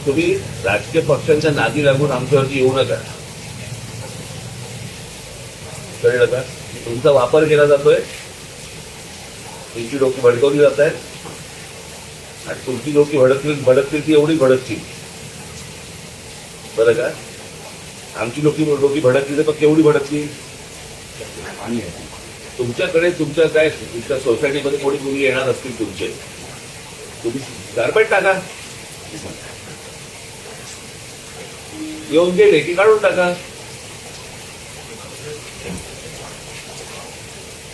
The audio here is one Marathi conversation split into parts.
तुम्ही राजकीय पक्षांच्या नादी लागून आमच्यावरती येऊ नका. कळलं का? तुमचा वापर केला जातोय, तुमची डोकी भडकवली जात आहेत आणि तुमची डोकी भडकतील ती एवढी भडकतील. बरं का? आमची डोकी भडकली तर केवढी भडकली. तुमच्याकडे तुमच्या काय तुमच्या सोसायटीमध्ये कोणी मुली येणार असतील तुमचे, तुम्ही गारपेट टाका, येऊन गेले की काढून टाका.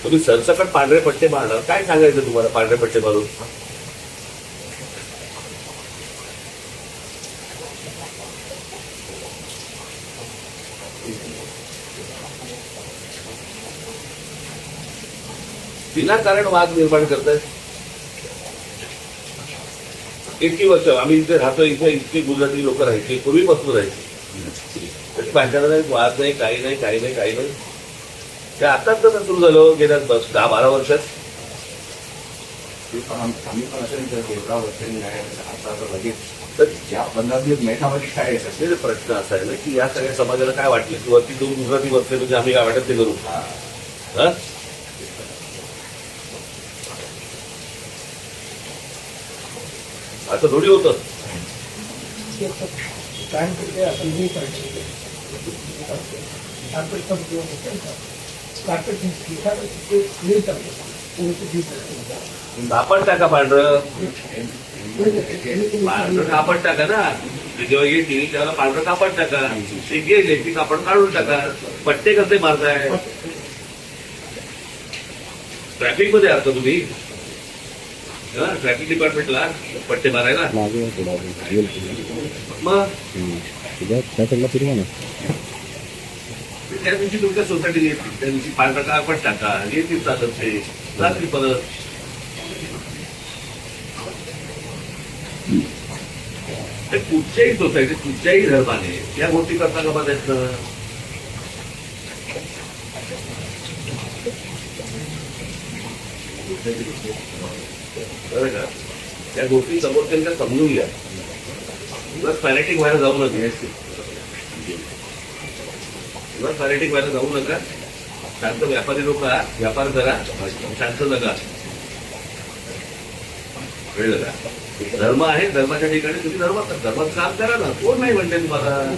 तुम्ही सरसकट पांढरे पट्टे मारणार, काय सांगायचं तुम्हाला पांढरे पट्टे मारून. विनाकारण वाद निर्माण करतायत. इतकी वर्ष आम्ही इथे राहतो, इथे इतकी गुजराती लोक राहायची, पूर्वीपासून राहायची, तरी भांडण नाही, वाद नाही, काही नाही, काही नाही, काही नाही. ते आताच तर सुरू झालं गेल्या 10-12 वर्षात. आम्ही पण असं 13 वर्षांनी आता लगेच तर या 15 दिवस मेठामध्ये काय येतात. प्रश्न असा आहे ना की या सगळ्या समाजाला काय वाटलं की वरती 2 गुजराती बसले म्हणजे आम्ही काय वाटत ते करू. हा, असं थोडी होतं. कापड टाका पांढरं, पांढरं कापड टाका ना. जेव्हा येतील त्याला पांढरं कापड टाका. ते गेले ती कापड काढून टाका. पट्टे कसे मारताय? ट्रॅफिक मध्ये आता तुम्ही ट्रॅफिक डिपार्टमेंटला पट्टे मारायला मग त्या दिवशी तुमच्या सोसायटी येतील, त्या दिवशी पांढरा कापड टाका, येतील चालत ते रात्री परत. कुठच्याही सोसायटीत कुठच्याही धर्माने या गोष्टी करता का बघायचं. बरं का? त्या गोष्टी समोरच्यांच्या समजून घ्या. फॅनेटिक व्हायला जाऊ नका. फॅनेटिक व्हायला जाऊ नका. शांत व्यापारी लोक व्यापार करा, शांत जगा. कळलं का? धर्म आहे, धर्माच्या ठिकाणी तुम्ही धर्मात काम करा ना. कोण नाही म्हणते तुम्हाला.